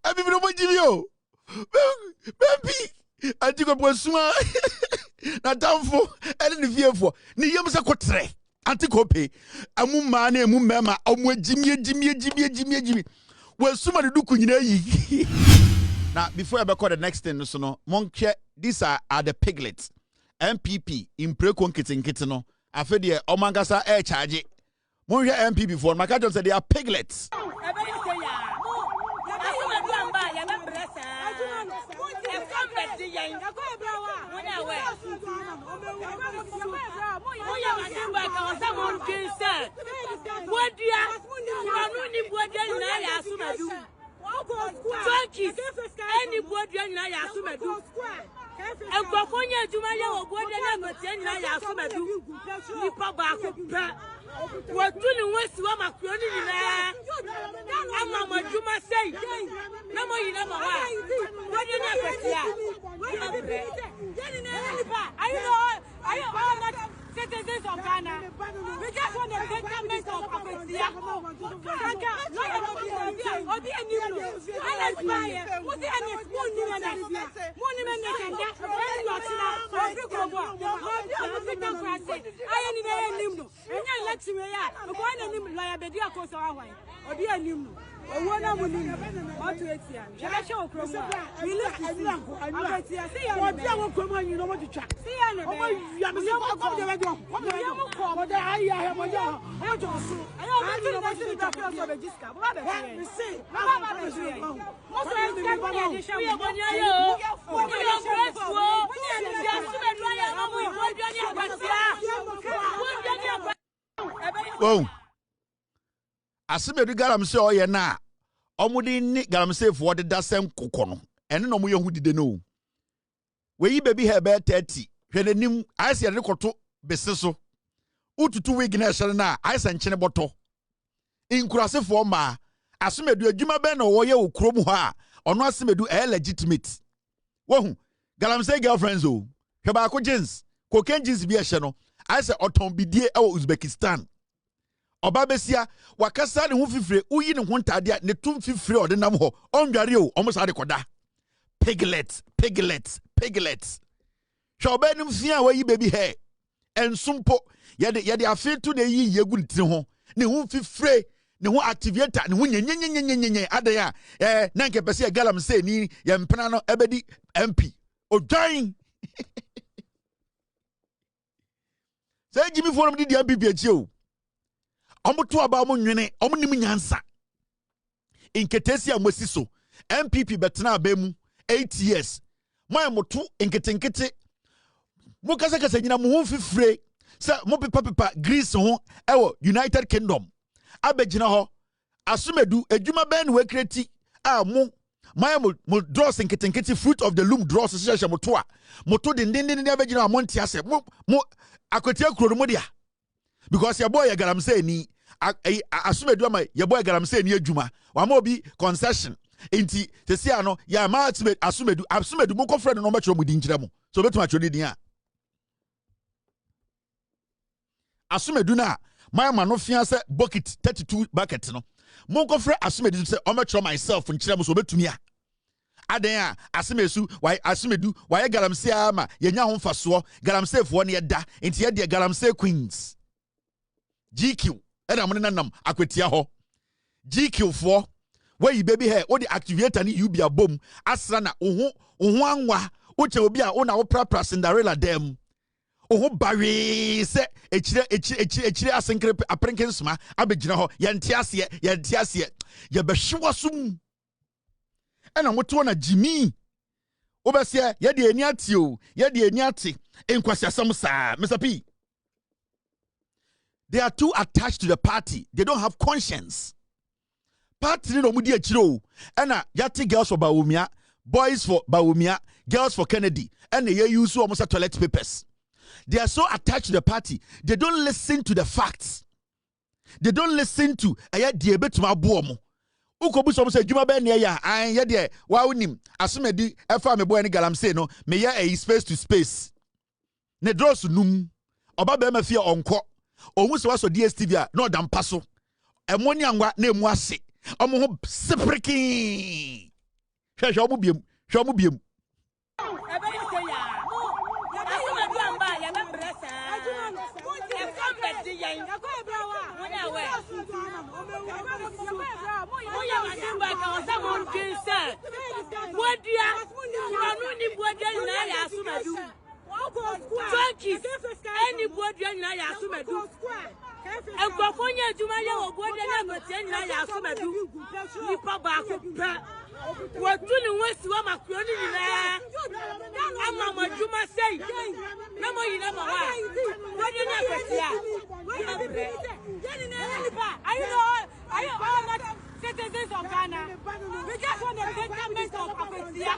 Abi no mo jimi o. Baby, anti ko posuma. Na tamfo, ene ne fiefo. Ne yem se kotre. Anti ko pe. Amu ma na emu mema, omu jimi. We suma de duku nyina yi. Now, before I record the next thing, so no, monkey, these are the piglets. MPP in Prekon Kitino. I feel the Omangasa air charge. Monkey MPP before my catcher said they are piglets. Anybody na ya sumedu. Enkofonya ejuma ya obode na gote na ya sumedu. Nipa ba ko pe. Wotu ni wesi wa makroni ni na. Ama majuma sei. Na mo yi na ma wa. Wodi na petia. Are you all not citizens of Ghana? We just want the betterment of Akwatia. Oh, Asiedu garam se oye na omudi ni garam se for the dasem kokono ene no mo yehu dide no we yi baby hair be 30 hwe nanim ayese de koto bese so ututu wig na ehye na ayese nchene boto inkurase for ma Asiedu adwuma be na wo ye okrom ho a ono Asiedu legitimate wohu garam se girlfriends o hwe ba ko jeans cocaine jeans bi ehye no ayese oton bidie e wo Uzbekistan Obabesia wakasa ne ho fifire uyi ne ho ntade a ne tum fifire odinam ho ondware o omosa de koda piglets shobenim fia wayi baby hair ensumpo yede afetu de yi yegu ntire ho ne ho fifire ne ho activator ne ho nyenyenyenyenyenye adan a na nke pese galam se ni ye mpena no ebedi MP odwan say Jimmy forum di MPP achi o omuto aba mo nwene omnim nyansa Nketiah mosiso MPP betena abemu 8 years moy moto nkete mo kasa nyina mo fifire se mo pepa Greece ho ewo United Kingdom abegina ho Asiedu adwuma ben we kreti a mo draws nkete fruit of the loom draws sese moto a moto den abegina mo ntia mo Akwatia kuro mo dia because your boy garam say ni Asiedu ama your boy garam say ni adwuma wa ma obi concession enti se sia no ya ma Asiedu mo ko friend no ma chiro mo din kire mo so betuma chiro ni din a Asiedu na ma no fia se bucket 32 bucket no mo ko friend Asiedu se o ma chiro myself nkire mo so betumi a adan a Asiedu why garam say ama yenya ho mfaso garam say fo ne yeda enti ye de garam say queens GQ and I'm nanam Akwatia ho GQ for where you baby hair or the activator ni you be a bomb asra na oho anwa uche obi a ona wo prapra Cinderella dem oho bare se echire asenkre aprenken sma abegina ho ye ntiase ye behwewo sum ena moto na Jimmy obesia ye de ani ate o ye de ani ate enkwasiasam saa Mr. P. They are too attached to the party. They don't have conscience. Party no mudi achiro. Ena yati girls for Bawumia, boys for Bawumia, girls for Kennedy, and they use almost toilet papers. They are so attached to the party. They don't listen to the facts. They don't listen to aya diebe to mabuomo. Ukobu so say djuma be ne ya an ye de wa unim Asiedu efa me boy ne galam say no me ya a space to space. Ne draws num. Oba be ma fie onko. Owu se waso DSTV a no dampa so emoni angwa na emu ase omo ho sepriki hwehwe omo biem hwe omo biem citizens of Ghana, we just want the betterment of Akwatia.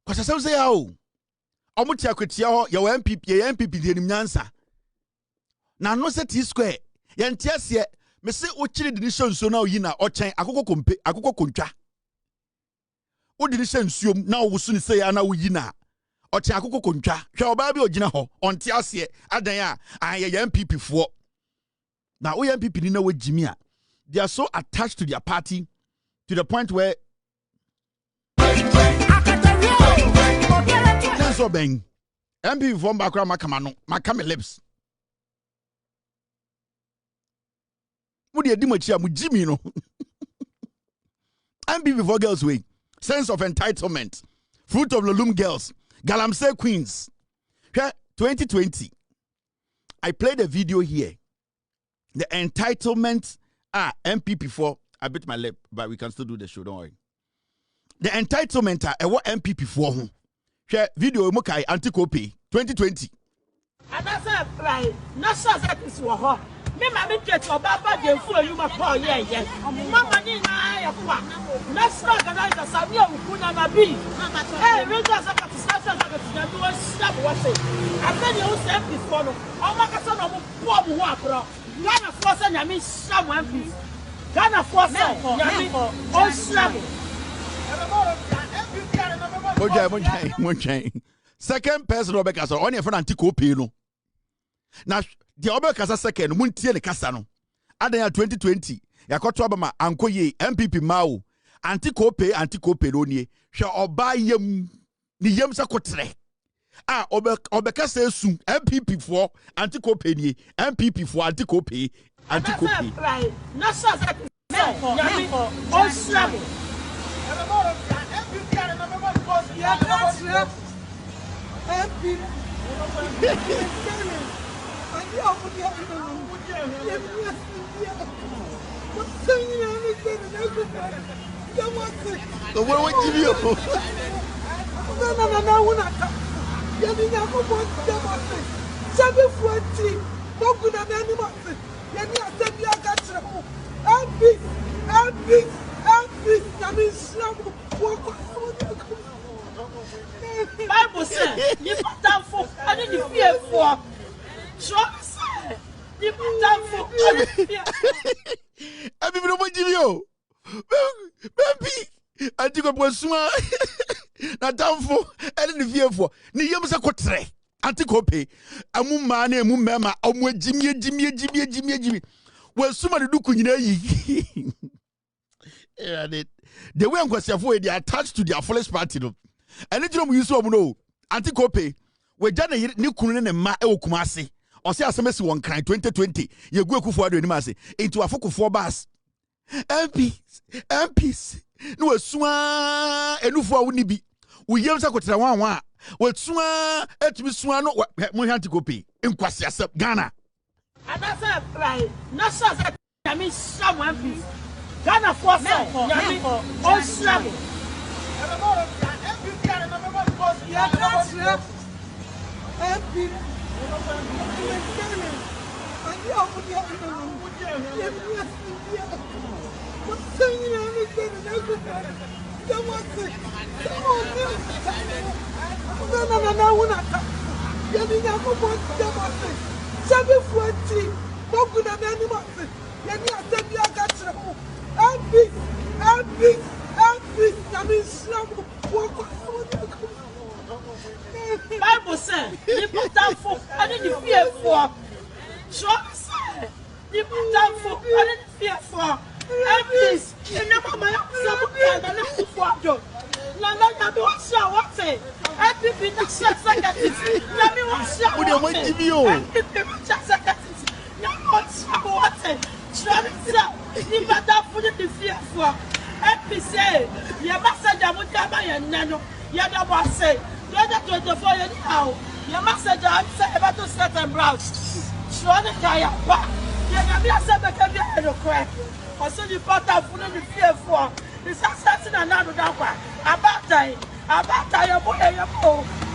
Kwasa say how omuti Akwatia ho ye MPP de nim nyansa na no set square ye ntiase me se o kire de nso na oyi na o chen akoko kontwa o de nsuom na o wusu ni se ya na oyi na o chen akoko kontwa hwe oba bi ogina ho ontiase adan a ye MPP fo na o MPP ni na wajimi a they are so attached to their party to the point where so bang MPP from background makama lips mudi edi mochi a mujimi no MPP for girls way sense of entitlement fruit of the loom girls galamsey queens 2020 I played a video here the entitlement MPP for I bit my lip but we can still do the show don't worry the entitlement what MPP for who share video mokai anti-copy 2020 and that's a right national service war me ma me get obaba de fu ayuma pa yes mama ni na ya kwa national organizer sabi okuna na bi regional secretary secretary na do stop what say Afenyo say before no o makasa no mo po mo ho abro Ghana force na me sham MP Ghana force na me o sham Mojai. Second person obeka so on your friend anti-copy no na the obeka second muntie ne kasa no adan 2020 yakoto abama ankoye MPP mawo anti-copy no nie hwe oba yam ni yam sakotre obeka say su MPP for anti-copy nie MPP for anti-copy right national secretary o slap Bible says, you put down for and then you fear for. Trump said, you put down for and you fear for. I be no give you. Baby, I think I was smart. Not down for and then you fear for. Ni yam sa kotre. Anti-copy. Amu mane, amu mema, amu Jimmy. Well, somebody do kunyina yi. The way I'm going to say they are attached to their fullest party no. And it you use no anti-copy. We done a new kunene ma e kumase. Or say SMS 1 kind 2020. You go Akufo do anima say into a focal 4 bars. MPs. No swa enufo woni bi. We yem sa kotra wan. We swa etumi swa no mo anti-copy. Nkwasi asep Ghana. And that's a right. National I mean someone MPs. Ghana force, Yami, on slap. Bible says, you put down for I didn't fear for. Trump said, you put down for I didn't fear for. And this, and never my Akufo. Nana, you don't show what say. And if you not share seconds, let me watch you. What do you want to do? And if you not seconds, you don't show what say. Trump said, you put down for the fear for. And he said, you must say, I would have my nano. You never say. You are 24 years now. Your message I say about to set and browse. Shonekaya, you never said that can be a crack. Or so you put out for the fear for. It's assassin and another Danquah. About time, boy,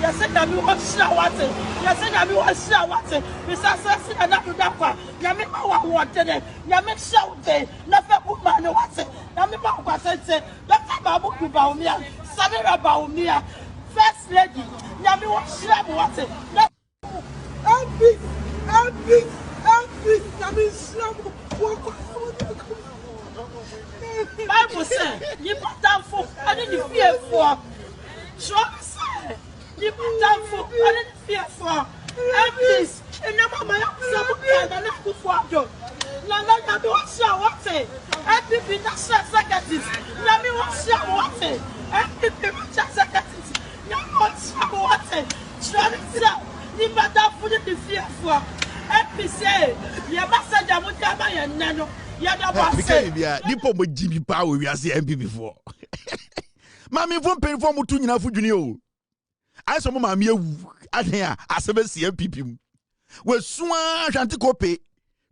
you said that you was shouting. You said that you was shouting. It's assassin and another Danquah. You make what wanted it. You make shouting. Nothing put man what's it. You make what I said. That's about Bawumia. Samira Bawumia. First lady, Yami was sure what it. Bible said, you put down for I didn't fear for. Trump said, you put down for I didn't fear for. And this, and never my Akufo and Akufo. Nana, you don't sure what it. And people not sure seconds. Yami was sure what it. And people not sure seconds. What's what? Trump you better put it to fear for. And say, you must say, I would have my nano. You never say, Nipo with Jimmy Power, we are seeing MP before. Mammy won't pay for Mutunia for Junior. I saw Mammy at here as a CMP. Well, Swan Shanticope,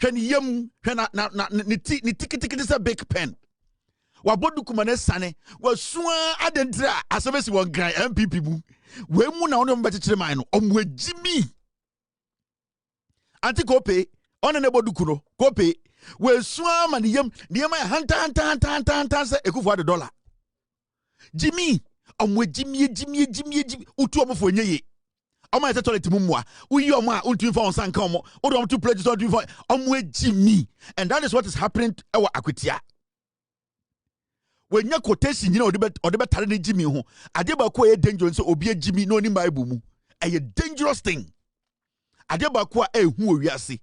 when yum, when ticket is a big pen. Wabodu kumane sane was swan adendra asabesi won gran MPP mu we mu na ono mbeti chire man no omwe Jimmy anti kope ona ne bodu kuno kope we swan man yam hanta se Akufo de dollar Jimmy omwe Jimmy utu omfo nyeye oma ete toilet mu mwa uyi omo a untu fa onsan kan omo odom to pledge so do for omwe Jimmy, and that is what is happening ewa Akwatia. When your quotation, you know, the better than Jimmy, who I did about quite dangerous, so be a Jimmy, no, in Bible, a dangerous thing. I did about quite a who we are see.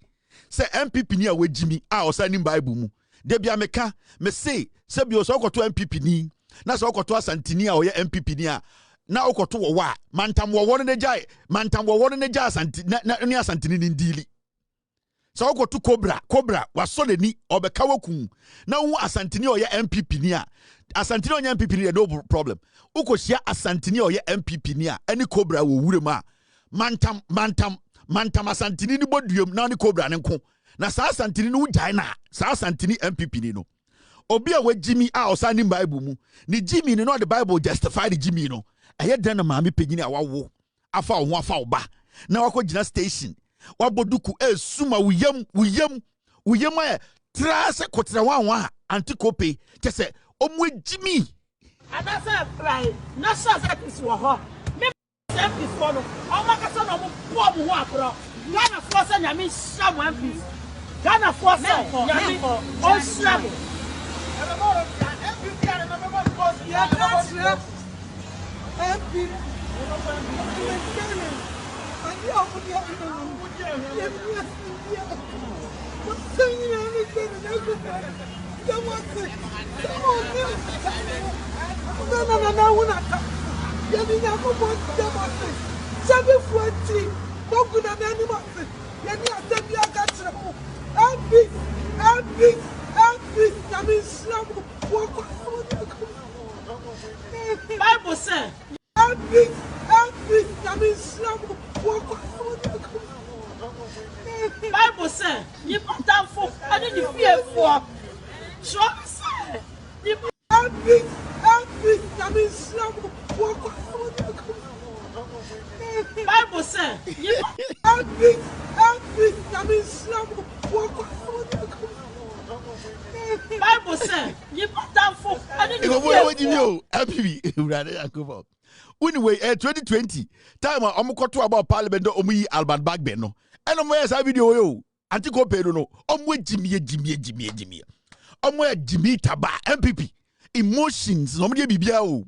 Say MPP near with Jimmy, I was signing Bible. Debia Meka, me say, Sebio so to MPP ni, na so to Santinia or MPP near. Now go to wa, Mantam wa one in the jai, Mantam wa one in the jar, near Santini in Dili. So go to Cobra was so the ni or the Kawaku. Now Asantini or MPP near. Asantini or MPP near no problem. Ukosia Asantini or MPP near any Cobra will wurema. Mantam Asantini ni bodium now ni Cobra and co. Na Sa Santini no Jaina, Sa Santini MPP nino. Obia we Jimmy are signing Bible mu. Ni Jimmy no the Bible justify the Jimmy no. I had done a mammy pegini a wo. Afa one foul ba. Now I go Jina station. Waboduku suma uyam trase kotra wa antikope kese omwe Jimmy and I said Bryan not sure that is wo me say before no o makasa no mo bomb ho abro Ghana force nyame sham MPs Ghana force nyame on sham MP Bible says Bible says you put down for I didn't fear for. Trump said you Bible says, help me, I mean, Bible says, you put down for I didn't know. Anyway, 2020 time I'm to about Parliament omu Alban Bagbe no. And I'm where video yo. Antiko pedo no. Jimmy. Jimmy Taba MPP. Emotions no me bibia o.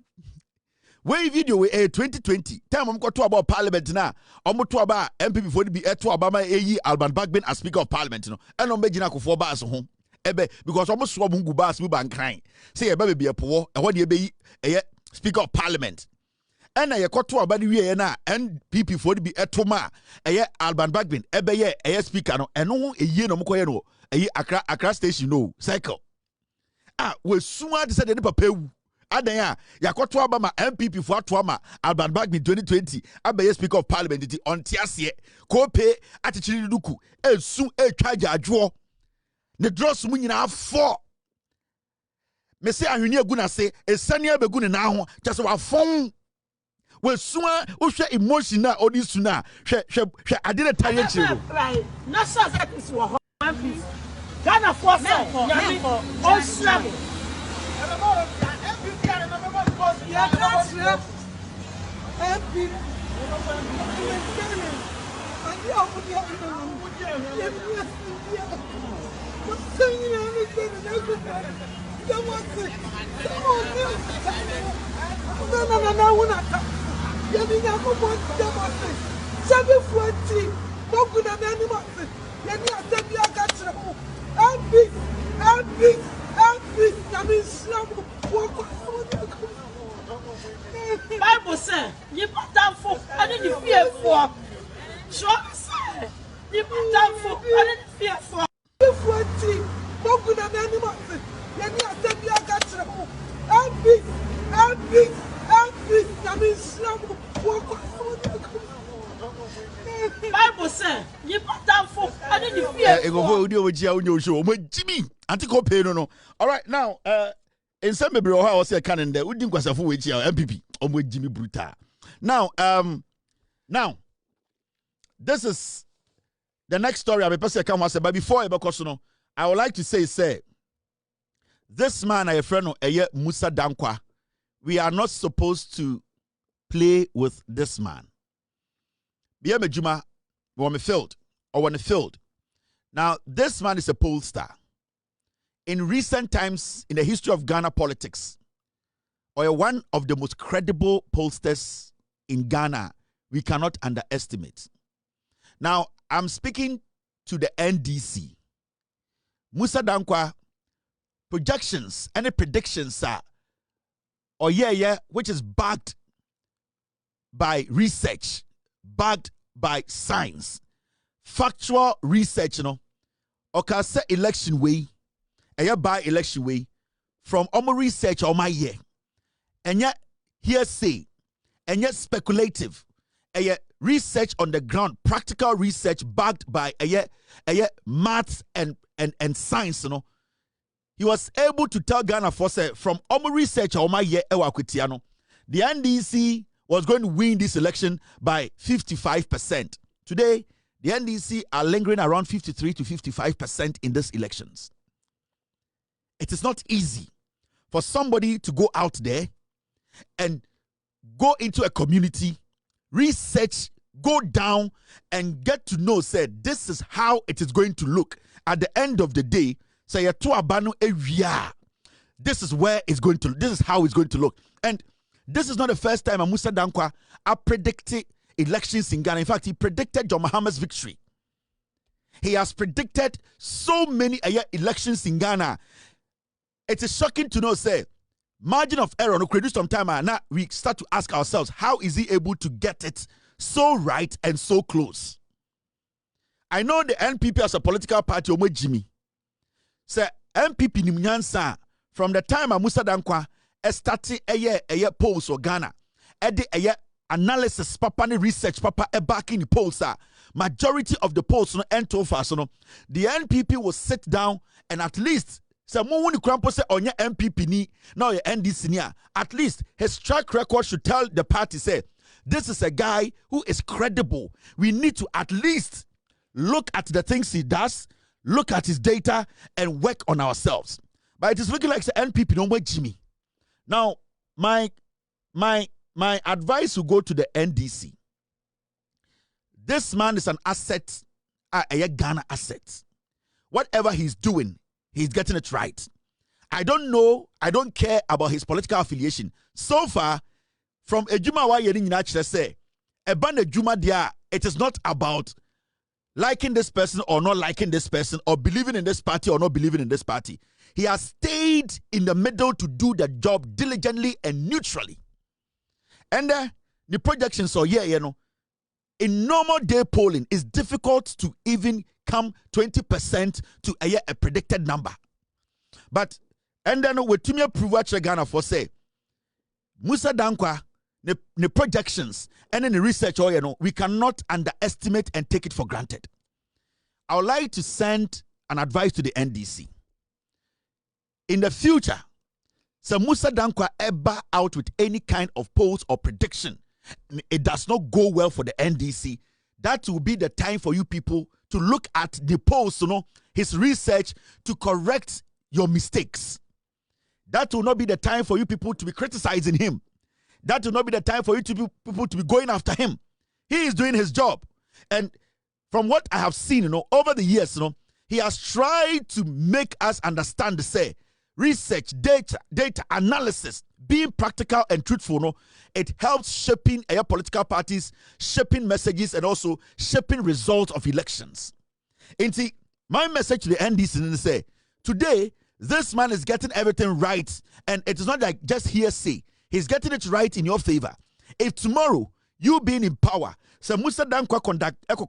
Where video 2020 time I'm to about Parliament na. To about MPP for be to Obama Alban Bagbe as Speaker of Parliament no. And I'm begina Akufo ba so ho. Ebe because almost swab mungu bas we ban crying. Say ebe be a poor and what be Speaker of Parliament. And I got to about the na and PP for be etoma Alban Bagbe ebe speaker no and no a year no mkoye no Accra station no cycle. We soon decided the papewu. Adanya ya got to about my MPP for atoma Alban Bagbe 2020 abe Speaker of Parliament on tiasie ko pay atichiri duku e soon e charge adwo ne dross mu nyina afọ me say ahwini aguna say esane abegu ne na ho kyase wa fon we sua wo hwe emotion na odi su na hwe ade na tare chiro right na so that is wo MPs Ghana force yami on slap Bible says, you put down for I didn't fear for. Sure, you put down for I didn't fear for. Bible says, you put down for I didn't fear for. All right, now, in some maybe I was a canon there, we didn't go for which MPP or Jimmy Bruta. Now, this is the next story I'm a person come was but before I would like to say, this man, a friend of Musa Danquah, we are not supposed to play with this man. Be Juma on the field or on the field. Now, this man is a pollster. In recent times, in the history of Ghana politics, or one of the most credible pollsters in Ghana, we cannot underestimate. Now, I'm speaking to the NDC. Musa Danquah, projections, any predictions are, which is backed by research, backed by science, factual research, or say election way, by election way, from omo research or my year, and yet hearsay, and yet speculative, research on the ground, practical research backed by maths and science, He was able to tell Ghana for say from omo research or my year Akwatia, the NDC was going to win this election by 55%. Today, the NDC are lingering around 53 to 55% in these elections. It is not easy for somebody to go out there and go into a community, research, go down and get to know, say, this is how it is going to look. At the end of the day, say, this is where it's going to, this is how it's going to look. And this is not the first time Musa Danquah predicted elections in Ghana. In fact, he predicted John Mahama's victory. He has predicted so many elections in Ghana. It is shocking to know, say, margin of error, no credit some time, and now we start to ask ourselves, how is he able to get it so right and so close? I know the NPP as a political party, Omo Jimmy. Say, NPP Nimnyansa, from the time Musa Danquah started a polls or Ghana, a analysis, papa, research, papa, back in the polls, majority of the polls, no, and to fast, no, the NPP will sit down and at least say, mo wuni krampo say onye MPP ni, now your NDC ni, at least his track record should tell the party, say, this is a guy who is credible. We need to at least look at the things he does, look at his data, and work on ourselves. But it is looking like the NPP no more Jimmy. Now, my advice will go to the NDC. This man is an asset, a Ghana asset. Whatever he's doing, he's getting it right. I don't know, I don't care about his political affiliation. So far, from Ejuma wa yeri nyina kire say, eba na Ejuma dia, it is not about liking this person or not liking this person, or believing in this party or not believing in this party. He has stayed in the middle to do the job diligently and neutrally. And the projections are here, you know, in normal day polling, it's difficult to even come 20% to a predicted number. But, and then with Tumia Pruvacha Ghana for say, Musa Danquah, the projections and then the research, you know, we cannot underestimate and take it for granted. I would like to send an advice to the NDC. In the future, so Musa Danquah ever out with any kind of polls or prediction, it does not go well for the NDC. That will be the time for you people to look at the polls, you know, his research to correct your mistakes. That will not be the time for you people to be criticizing him. That will not be the time for you people to be going after him. He is doing his job. And from what I have seen, you know, over the years, you know, he has tried to make us understand, say, research, data analysis, being practical and truthful, you know, it helps shaping political parties, shaping messages, and also shaping results of elections. And see, my message to the NDC is say, today, this man is getting everything right, and it is not like just hearsay. He's getting it right in your favor. If tomorrow, you being in power, so Musa Danquah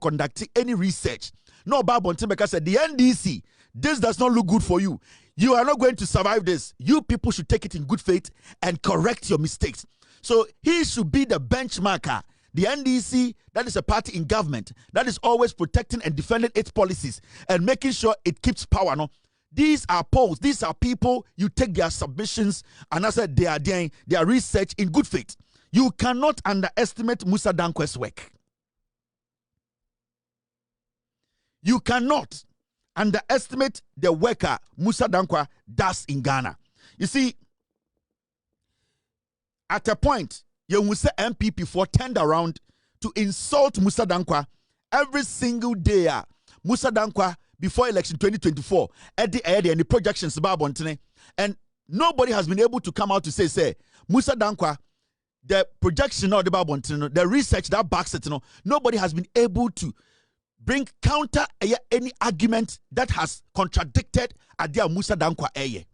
conduct any research, no Babon Timbeka said, the NDC, this does not look good for you. You are not going to survive this. You people should take it in good faith and correct your mistakes. So he should be the benchmarker. The NDC, that is a party in government, that is always protecting and defending its policies and making sure it keeps power. No? These are polls. These are people, you take their submissions and I said they are doing their research in good faith. You cannot underestimate Musa Danquah's work. You cannot underestimate the worker Musa Danquah does in Ghana. You see, at a point, you will say MPP for turned around to insult Musa Danquah every single day. Musa Danquah before election 2024, and the projections about Bontene, and nobody has been able to come out to say Musa Danquah, the projection of the Bontene, the research that backs it, nobody has been able to bring counter any argument that has contradicted Adia Musa Danquah.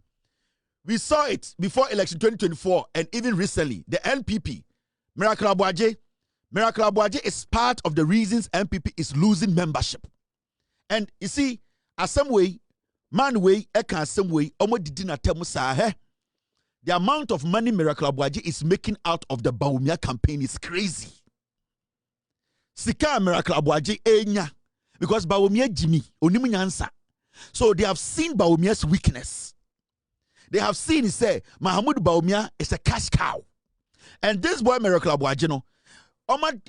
We saw it before election 2024 and even recently. The NPP, Miracle Aboagye is part of the reasons NPP is losing membership. And you see, as some way, man way, some way, the amount of money Miracle Aboagye is making out of the Bawumia campaign is crazy. Sika Miracle Aboagye enya. Because Bawumia Jimmy, Onimunyansa. So they have seen Bawumia's weakness. They have seen, he say, Bawumia is a cash cow. And this boy, Miracle Aboagye, no,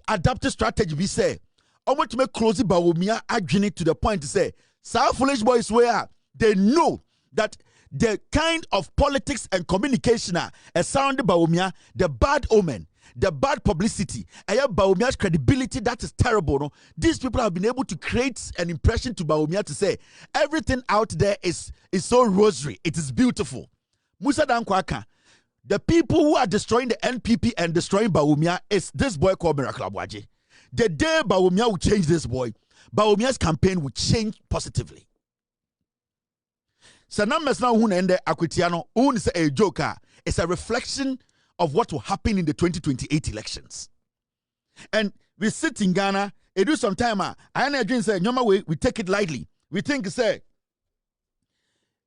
adaptive strategy, we say, to make close Bawumia agony to the point to say, some foolish boys where they know that the kind of politics and communication surrounding Bawumia, the bad omen, the bad publicity, and Bawumia's credibility, that is terrible. No? These people have been able to create an impression to Bawumia to say everything out there is so rosary. It is beautiful. Musa Danquah, the people who are destroying the NPP and destroying Bawumia is this boy called Miracle Aboagye. The day Bawumia will change this boy, Bawumia's campaign will change positively. So now Akwatia is a joker. It's a reflection of what will happen in the 2028 elections. And we sit in Ghana, it do some time, I know say, we take it lightly. We think, say,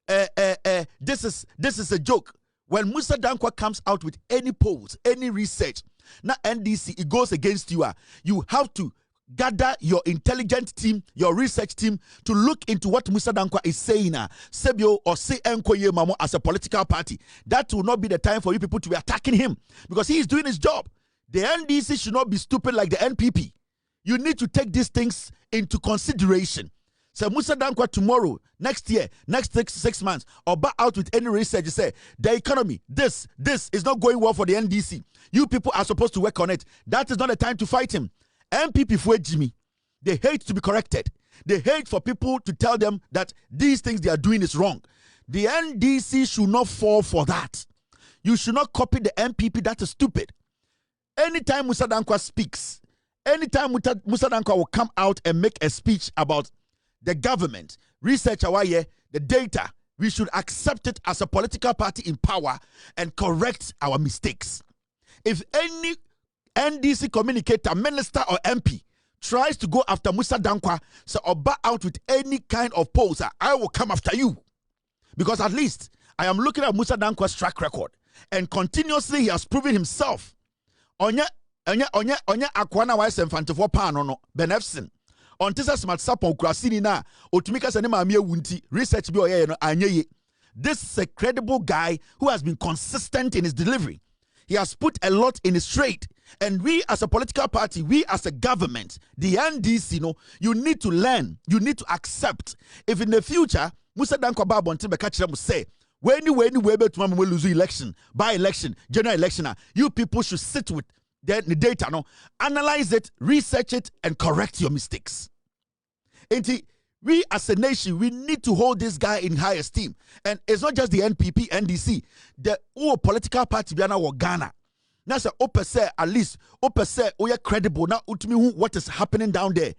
this is a joke. When Musa Danquah comes out with any polls, any research, now NDC, it goes against you. You have to gather your intelligent team, your research team, to look into what Musa Danquah is saying, Sebio or say Nkoye Mamo as a political party. That will not be the time for you people to be attacking him because he is doing his job. The NDC should not be stupid like the NPP. You need to take these things into consideration. So Musa Danquah tomorrow, next year, next 6 months, or back out with any research, you say, the economy, this is not going well for the NDC. You people are supposed to work on it. That is not the time to fight him. NPP for Jimmy. They hate to be corrected. They hate for people to tell them that these things they are doing is wrong. The NDC should not fall for that. You should not copy the NPP. That is stupid. Anytime Musa Danquah speaks, anytime Musa Danquah will come out and make a speech about the government, research Awaye, the data, we should accept it as a political party in power and correct our mistakes. If any NDC communicator, minister, or MP tries to go after Musa Danquah, so or back out with any kind of pose, I will come after you. Because at least I am looking at Musa Danquah's track record, and continuously he has proven himself. Onye akwana wa semfantifo paano no benefsin. Ontisa smart sapon kurasini na otumika sene maami ewunti research bi oye no anyeye. This is a credible guy who has been consistent in his delivery. He has put a lot in his trade. And we as a political party, we as a government, the NDC, you need to learn, you need to accept. If in the future, Musa Danquah Babon Tibekachira will say, when you lose election, by-election, general election, you people should sit with the data, analyze it, research it, and correct your mistakes. And we as a nation, we need to hold this guy in high esteem. And it's not just the NPP, NDC, the whole political party, Ghana. Now, say, at least, you're credible. Now, what is happening down there?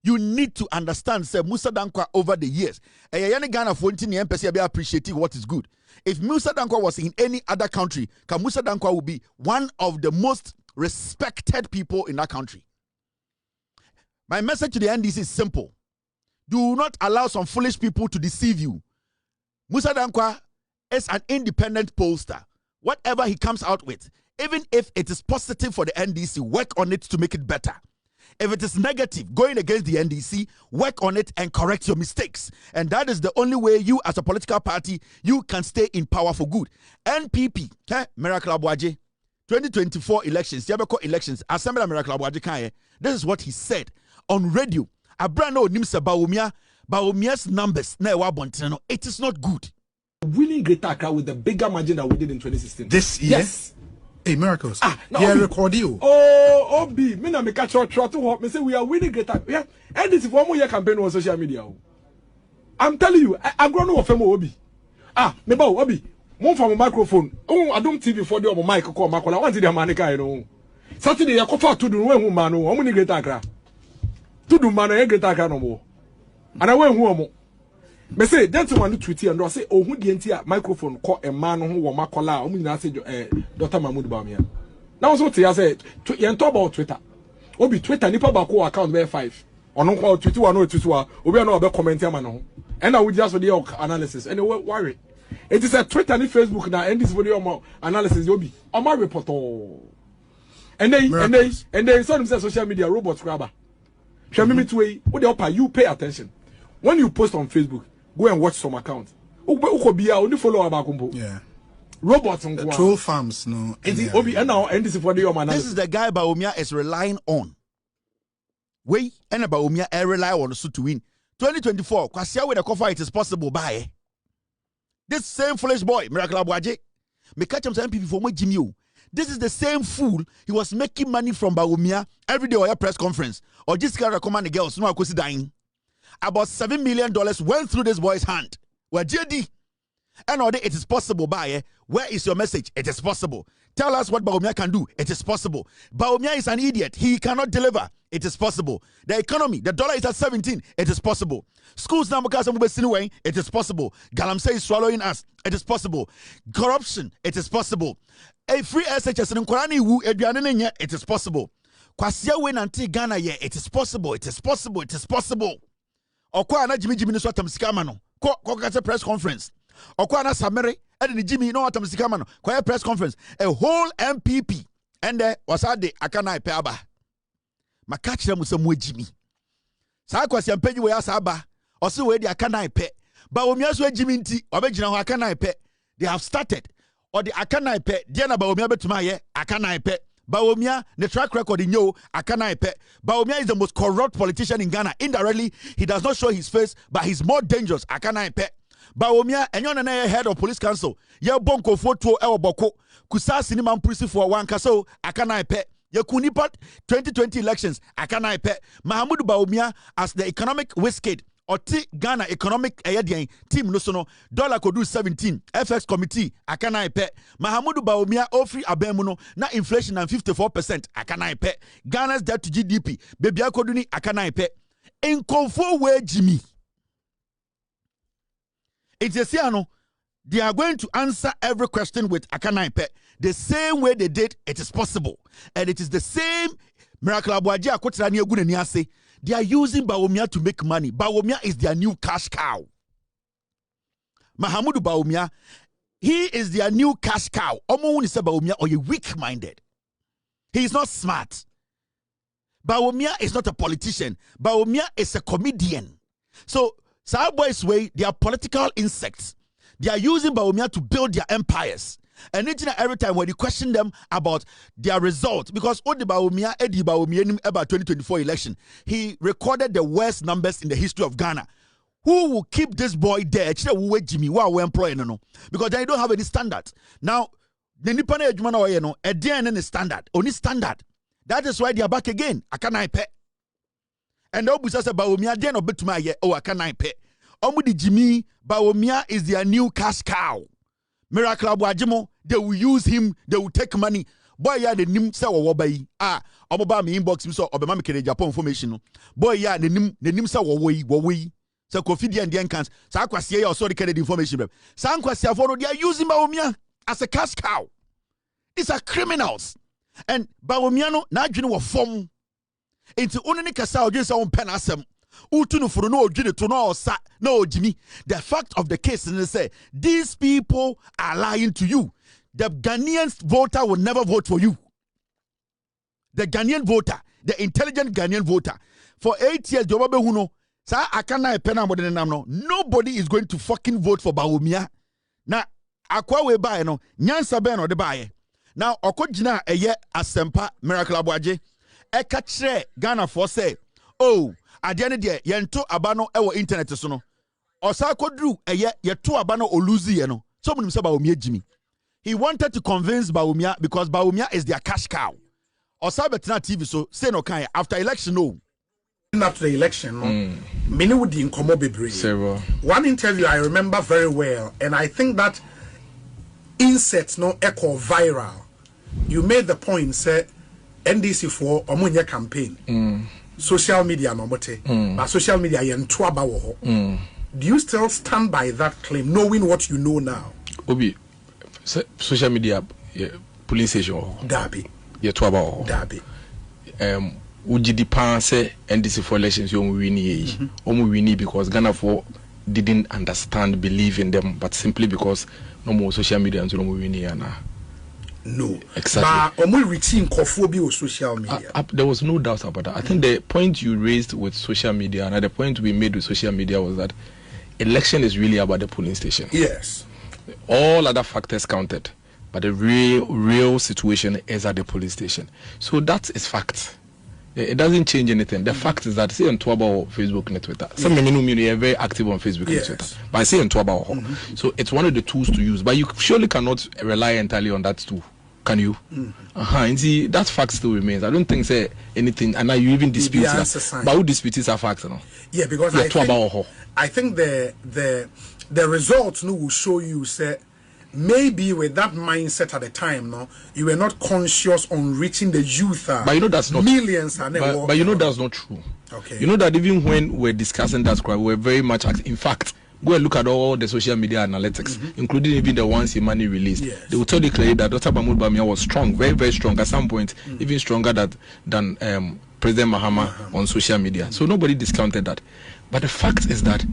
You need to understand, say, Musa Danquah over the years. Ghana for appreciating what is good. If Musa Danquah was in any other country, Musa Danquah would be one of the most respected people in that country. My message to the NDC is simple. Do not allow some foolish people to deceive you. Musa Danquah is an independent pollster. Whatever he comes out with, even if it is positive for the NDC, work on it to make it better. If it is negative, going against the NDC, work on it and correct your mistakes. And that is the only way you as a political party, you can stay in power for good. NPP, Miracle Aboagye, 2024 elections, Yabeko elections, Assembly Miracle Aboagye, this is what he said on radio. Abrano Nimsa Bawumia's numbers, it is not good. Winning Greater Accra with the bigger margin that we did in 2016. This year? Yes. Hey, miracles. No, yeah, record you. Oh, Obi, me na me catch your throttle. Me say we are winning Greater. Yeah, and this is one more year campaign on social media. I'm telling you, I'm going to offer Obi. Me ba Obi. Move from a microphone. Oh, I don't TV for the mic call Makola. I want the manica, you know. Saturday, I could to do when man, how many Greater Accra? To do man, I Greater Accra no more. And I went home. Me say gentleman no tweet and say oh hu die ntia microphone call a man who wo makola o mu nyina say Dr. Mahmoud Bawumia. Now so tia say you talk about Twitter. Obi Twitter nipa ba ko account be 5. Ono ko tweet one no tweet wa obi na obe comment am no. And now we just for the analysis. And worry. It is a Twitter and Facebook now and this video analysis obi. O ma report all. And then some say social media robots grabber. Shame to way you pay attention. When you post on Facebook, go and watch some account. Only follow about yeah. Robots troll farms, no. This is the guy Bawumia is relying on. And Bawumia rely on so to win. 2024, Kwasia with a cover, it is possible by this same foolish boy, Miracle Aboagye. Me catch him saying people for Jimmy. This is the same fool. He was making money from Bawumia every day or a press conference. Or just can recommend the girls, no, I could dying. About $7 million went through this boy's hand. Well, JD. And all day, it is possible, Baye. Where is your message? It is possible. Tell us what Bawumia can do. It is possible. Bawumia is an idiot. He cannot deliver. It is possible. The economy, the dollar is at 17. It is possible. Schools now, it is possible. Galamsey is swallowing us. It is possible. Corruption, it is possible. A free SHS in Korani wu eduanene, it is possible. Kwasia win anti Ghana ye, it is possible. It is possible. It is possible. Okwa na Jimmy no swatam sikama no. Ko kase press conference. Okwa na Samere and the Jimmy no watam sikama no. Ko press conference. A whole MPP and there was ade akana ipe aba. Makachira musamwe Jimmy. Sa kwasi ampeji we asa aba. Osi we di akana ipe. Bawumia so Jimmy nti obegina ho akana ipe. They have started. Or the akana ipe. Dia na Bawumia betuma ye akana ipe. Bawumia, the track record in yo, Akana Epe. Bawumia is the most corrupt politician in Ghana. Indirectly, he does not show his face, but he's more dangerous. Akana Epe. Bawumia, and you're head of police council. Ye bonko foto ewo boko. Kusa sinima mprisi for one kaso. Akana Epe. Ye kunipat 2020 elections. Akana Epe. Mahamudu Bawumia as the economic whiskey. Oti Ghana economic team no sono dollar could do 17 FX committee akana ipe Mahamudu Bawumia ofri abemuno na inflation and 54% akana ipe Ghana's debt to GDP baby akoduni akana ipe in confo we Jimmy it's a siano they are going to answer every question with akana ipe the same way they did. It is possible, and it is the same miracle Aboagye Akwatia ni egu ni ase. They are using Bawumia to make money. Bawumia is their new cash cow. Mahamudu Bawumia, he is their new cash cow. Omo wuni se Bawumia or you weak-minded. He is not smart. Bawumia is not a politician. Bawumia is a comedian. So, South Boys way, they are political insects. They are using Bawumia to build their empires. And every time when you question them about their results, because Odi Bawumia, about 2024 election, he recorded the worst numbers in the history of Ghana. Who will keep this boy there? Jimmy, who are employing no? Because they don't have any standards. Now, the Nipane Ejumana no, a DNA standard, only standard. That is why they are back again. Akana ipe. And Obusa said Bawumia den obetuma ye o akana ipe. Omudi Jimmy, Bawumia is their new cash cow. Miracle Aboagye, they will use him, they will take money. Boy, yeah, the nim say wobai. Omoba me inbox me so obema me kere Japan information. Boy, yeah, the nim say wowi. So Kofi and the cans. Sa Akwatia ya also the kere information. Sa Akwatia for they are using Bawumia as a cash cow. These are criminals. And Bawumia no na adwene wo fom. Enti onene kasa odwene say on pen asem. Utunu furu no odwene to no osa no Jimmy. The fact of the case is say these people are lying to you. The Ghanaian voter will never vote for you. The Ghanaian voter, the intelligent Ghanaian voter, for 8 years, nobody is going to fucking vote for Bawumia. Now, Akwa buy no, Nyansa Ben or the buy. Now, Okojina a year asempa Miracle Aboagye. Ekatre Ghana for say, oh, at the end of the day, yento abano ewo internet sono. Osa kodru a year yeto abano oluzi yeno. Someone say Bawumia Jimmy. He wanted to convince Bawumia because Bawumia is their cash cow. Osa betina TV so say no kind after election no. After the election, many would in Bebre. One interview I remember very well, and I think that insert no echo viral. You made the point, say NDC for Omunya campaign, social media no mote, but social media yen twaba wo. Do you still stand by that claim, knowing what you know now? Obi, social media, police station, Derby, twaba Derby. Ujidi pan say NDC for elections you win because Ghana for didn't understand, believe in them, but simply because no more social media and no win na. No, exactly. But reaching Kofobi or social media. There was no doubt about that. I think the point you raised with social media and the point we made with social media was that election is really about the polling station. Yes, all other factors counted, but the real situation is at the polling station. So that is fact. It doesn't change anything. The fact is that say on Twitter, Facebook, and Twitter. Some men are very active on Facebook and Twitter. But I say on Twitter, so it's one of the tools to use. But you surely cannot rely entirely on that tool, can you? And see that fact still remains. I don't think say anything, and now you even dispute that. But who disputes are facts, no? Yeah, because I think the results will show you say. Maybe with that mindset at the time, no, you were not conscious on reaching the youth. But you know that's not millions. But you know that's not true. Okay. You know that even when we're discussing that, we were very much. In fact, go and look at all the social media analytics, including even the ones Imani released. Yes. They will tell you clearly that Dr. Mahmoud Bawumia was strong, very, very strong. At some point, even stronger than President Mahama on social media. So nobody discounted that. But the fact is that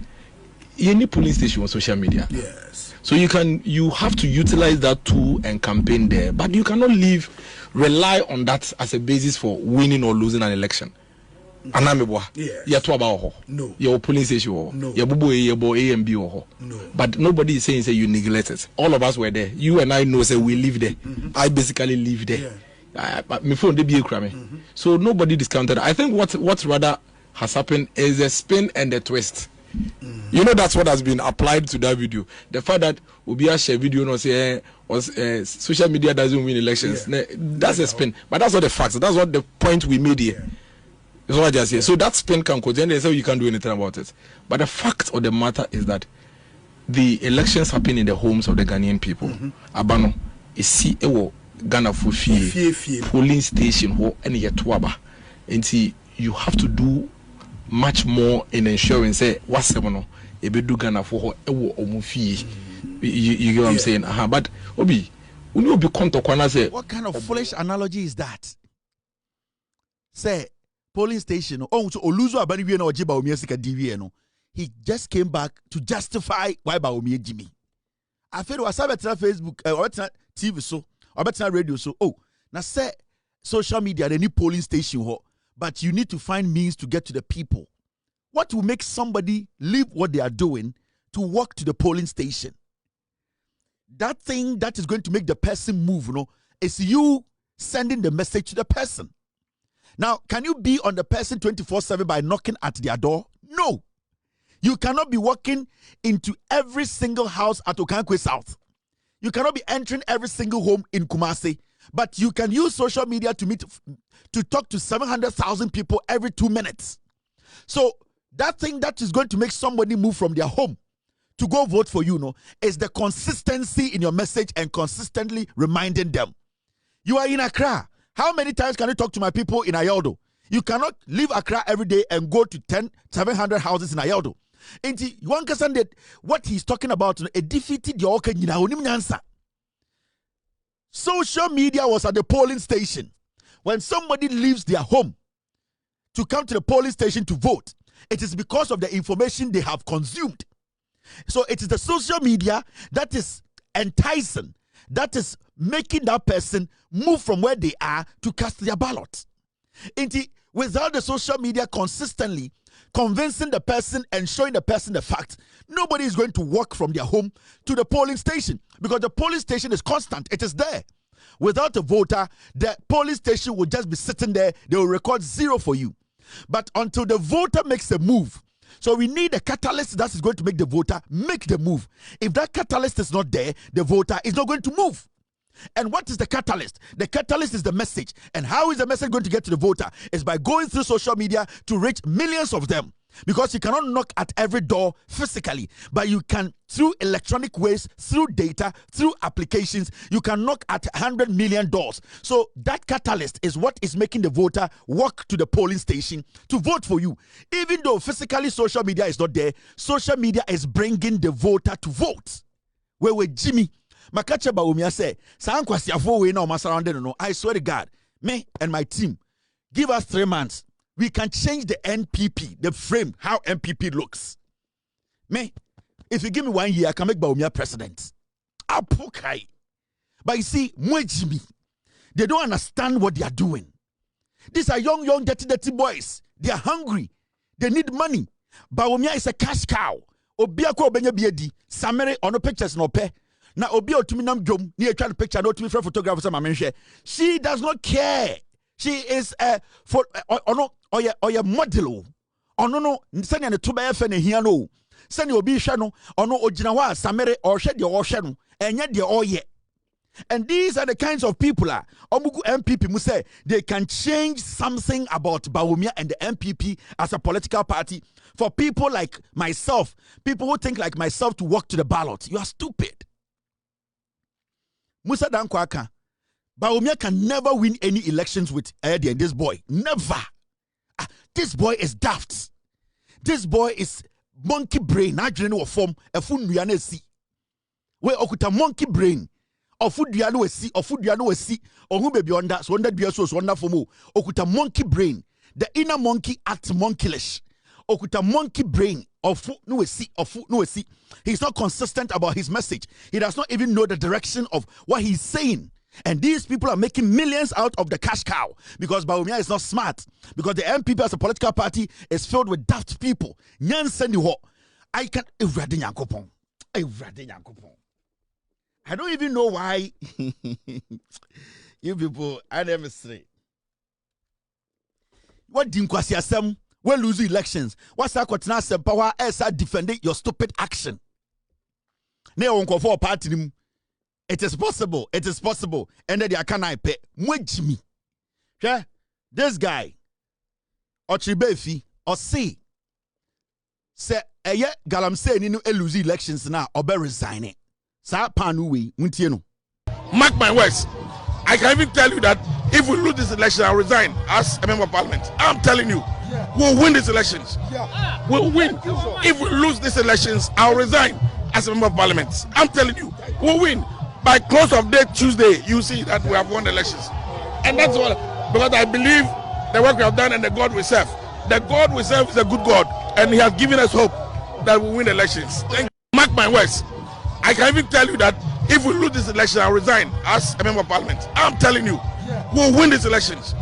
any polling station on social media. Yes. So you have to utilize that tool and campaign there, but you cannot rely on that as a basis for winning or losing an election. Yes. No. Your polling station. No. Your A and B. No. But nobody is saying say you neglect it. All of us were there. You and I know say we live there. I basically live there. My phone they be crime. So nobody discounted. I think what rather has happened is a spin and a twist. You know, that's what has been applied to that video. The fact that Ubia share video no say social media doesn't win elections. That's a spin, but that's not the facts. That's what the point we made here. That's what I just say. So that spin can continue. They say you can't do anything about it. But the fact of the matter is that the elections happen in the homes of the Ghanaian people. Abano is see Ghana for polling station ho any yetwaba. And see you have to do much more in ensuring say what's no ebedu Ghana for ewo omufie. You get what I'm saying? But Obi, when you be Torkonu say what kind of foolish analogy is that? Say polling station so Oluzo abani wie na oje Bawumia sika DV no. He just came back to justify why Bawumia Jimmy. I feel was better Facebook or better TV so or better radio so now say social media they need polling station ho, but you need to find means to get to the people. What will make somebody leave what they are doing to walk to the polling station? That thing that is going to make the person move, is you sending the message to the person. Now, can you be on the person 24/7 by knocking at their door? No. You cannot be walking into every single house at Okankwe South. You cannot be entering every single home in Kumasi. But you can use social media to talk to 700,000 people every 2 minutes. So that thing that is going to make somebody move from their home to go vote for you, is the consistency in your message and consistently reminding them. You are in Accra. How many times can you talk to my people in Ayaldo? You cannot leave Accra every day and go to 700 houses in Ayaldo. And one person that what he's talking about, a defeated your answer. Social media was at the polling station. When somebody leaves their home to come to the polling station to vote, it is because of the information they have consumed. So it is the social media that is enticing, that is making that person move from where they are to cast their ballot. Without the social media consistently convincing the person and showing the person the fact, nobody is going to walk from their home to the polling station because the polling station is constant. It is there. Without a voter, the polling station will just be sitting there. They will record 0 for you. But until the voter makes a move, so we need a catalyst that is going to make the voter make the move. If that catalyst is not there, the voter is not going to move. And what is the catalyst? The catalyst is the message. And how is the message going to get to the voter? Is by going through social media to reach millions of them. Because you cannot knock at every door physically, but you can, through electronic ways, through data, through applications, you can knock at 100 million doors. So that catalyst is what is making the voter walk to the polling station to vote for you. Even though physically social media is not there, social media is bringing the voter to vote. Where Jimmy Makacha Bawumia say, I swear to God, me and my team, give us 3 months. We can change the NPP, the frame, how NPP looks. Me, if you give me 1 year, I can make Bawumia president. Apokai. But you see, Jimmy, they don't understand what they are doing. These are young, dirty boys. They are hungry. They need money. Bawumia is a cash cow. Obiako obenya biedi. Samere ono pictures no pe. Na obi otumi nam dwom. Ni etwa picture no otumi frɛ photographer sama menhwe. She does not care. She is a oye model. Ono no senya ne to be fe ne hia no. Senya obi hwe no ono ogina wa samere or hwe de o hwe no. Enye de oye. And these are the kinds of people Omugu MPP mu say they can change something about Bawumia and the MPP as a political party for people like myself, people who think like myself to walk to the ballot. You are stupid. Musa Danquah, Bawumia can never win any elections with Eddie and this boy. Never. This boy is daft. This boy is monkey brain. I don't know form a fun si. Where okuta monkey brain. Ofuduano we see, or who be beyond that, so that be so wonderful mo. Okuta monkey brain, the inner monkey act monkeyish. Okuta monkey brain, of no we see. He's not consistent about his message. He does not even know the direction of what he's saying. And these people are making millions out of the cash cow because Bawumia is not smart. Because the MPP as a political party is filled with daft people. I can't. I don't even know why You people, I never say. What Dinkwasiasem will lose elections? What's Akwatia power as defending your stupid action? Ne uncle for party. It is possible. It is possible. And then they can I pay. Jimmy. Yeah, this guy. Ochibefi or see. Say galam say ni no lose elections now or be resigning. Sa panu we untieno. Mark my words. I can even tell you that if we lose this election, I'll resign as a member of parliament. I'm telling you, we'll win these elections. We'll win. If we lose these elections, I'll resign as a member of parliament. I'm telling you, we'll win. By close of day Tuesday, you see that we have won the elections. And that's all. Because I believe the work we have done and the God we serve. The God we serve is a good God. And he has given us hope that we'll win the elections. Mark my words. I can even tell you that if we lose this election, I'll resign as a member of parliament. I'm telling you, we'll win these elections.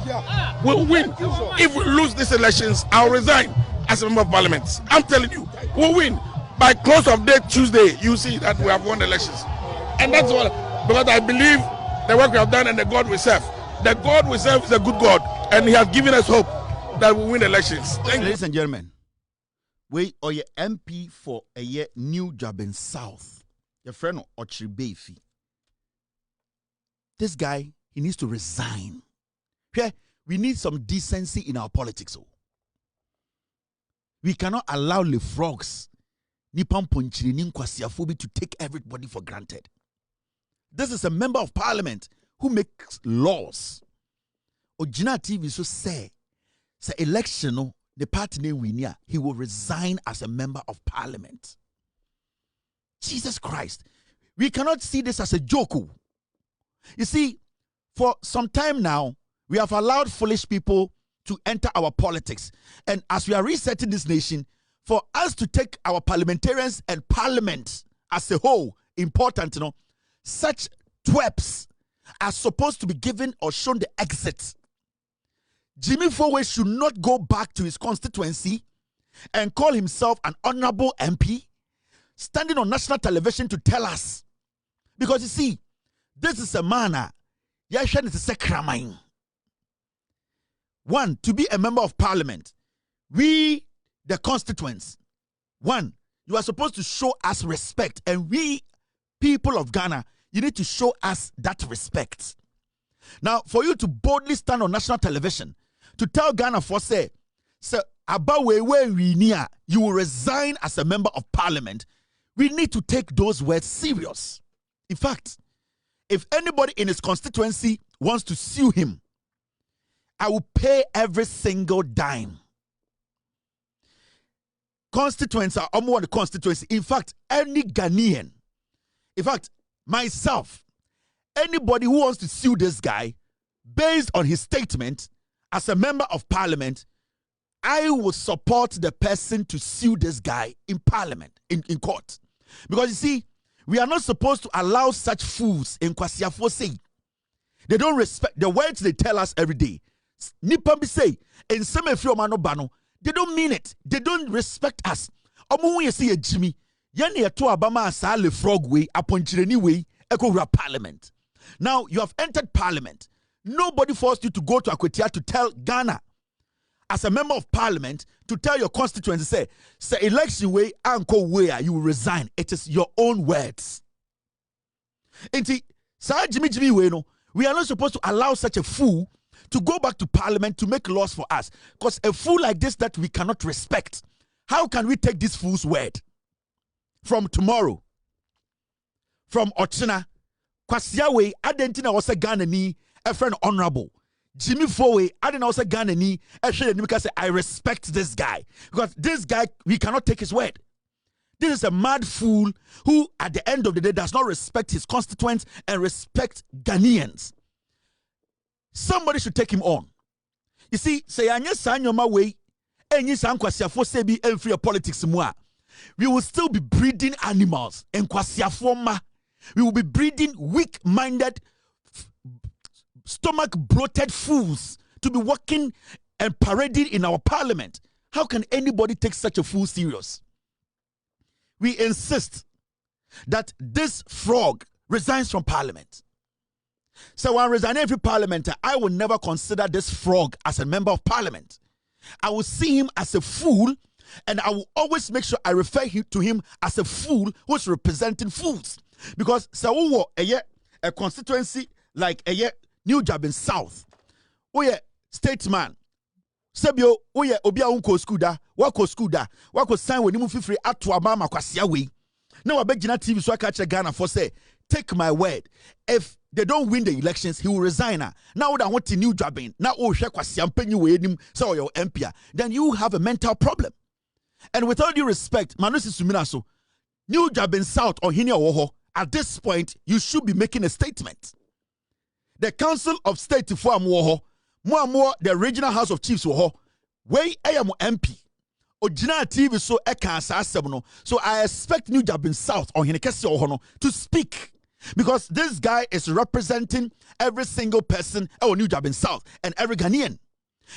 We'll win. If we lose these elections, I'll resign as a member of parliament. I'm telling you, we'll win. By close of day Tuesday, you see that we have won the elections. And that's all. Because I believe the work we have done and the God we serve. The God we serve is a good God. And he has given us hope that we'll win the elections. Ladies and gentlemen, we are your MP for a year New Juaben South. Your friend Ochibefi. This guy, he needs to resign. Okay? We need some decency in our politics. We cannot allow the frogs to take everybody for granted. This is a member of parliament who makes laws. Ojina TV so say election the party name we near, he will resign as a member of parliament. Jesus Christ. We cannot see this as a joke. You see, for some time now, we have allowed foolish people to enter our politics. And as we are resetting this nation, for us to take our parliamentarians and parliament as a whole important, such twerps are supposed to be given or shown the exit. Jimmy Fowe should not go back to his constituency and call himself an honorable MP, standing on national television to tell us. Because you see, this is a manner. One, to be a member of parliament, we, the constituents, one, you are supposed to show us respect. And we, people of Ghana, you need to show us that respect. Now, for you to boldly stand on national television, to tell Ghana for say Aboagye, you will resign as a member of parliament, we need to take those words serious. In fact, if anybody in his constituency wants to sue him, I will pay every single dime. Constituents are almost the constituency. In fact, any Ghanaian, in fact, myself, anybody who wants to sue this guy, based on his statement as a member of parliament, I will support the person to sue this guy in parliament, in court. Because you see, we are not supposed to allow such fools in Kwasiafo say. They don't respect the words they tell us every day. Nipambi say, in some bano, they don't mean it. They don't respect us. Omu ye see Jimmy, yani to abama sa le frog way, upon chireni way, eko parliament. Now you have entered parliament. Nobody forced you to go to Akwatia to tell Ghana, as a member of parliament, to tell your constituents, say election way, anko way, you will resign. It is your own words. Inti, sa Jimmy way no, we are not supposed to allow such a fool to go back to parliament to make laws for us. Because a fool like this that we cannot respect, how can we take this fool's word? From tomorrow, from Ochina, Kwasiawe, Adentina was a Ghanaian, a friend honorable. Jimmy Fowe, I didn't also Ghanaian, because I respect this guy. Because this guy, we cannot take his word. This is a mad fool who, at the end of the day, does not respect his constituents and respect Ghanaians. Somebody should take him on. You see, say anya sanyoma way, enyi sankwasiafo se bi enfree politics mu a, we will still be breeding animals and kwasiafo ma. We will be breeding weak-minded, stomach-bloated fools to be working and parading in our parliament. How can anybody take such a fool serious? We insist that this frog resigns from parliament. So when resigning every parliament, I will never consider this frog as a member of parliament. I will see him as a fool, and I will always make sure I refer to him as a fool who's representing fools. Because so a constituency like New Juaben South, statesman. Sebio oye obia unko skuda wako sign we ni mu fifiri ato abama kwasia we na wabegina TV so aka che Ghana for say take my word, if they don't win the elections he will resign. Now that want New Juaben na o hwe kwasia mpanyi we nim say your MP, then you have a mental problem. And with all due respect, Manusi Sumina so New Juaben South or Hini Oho, at this point you should be making a statement. The Council of State for Amoho more the regional House of Chiefs wo wey am MP Ojina TV so eka asasem no, so I expect New Juaben South or Henekese no to speak, because this guy is representing every single person or New Juaben South and every Ghanaian.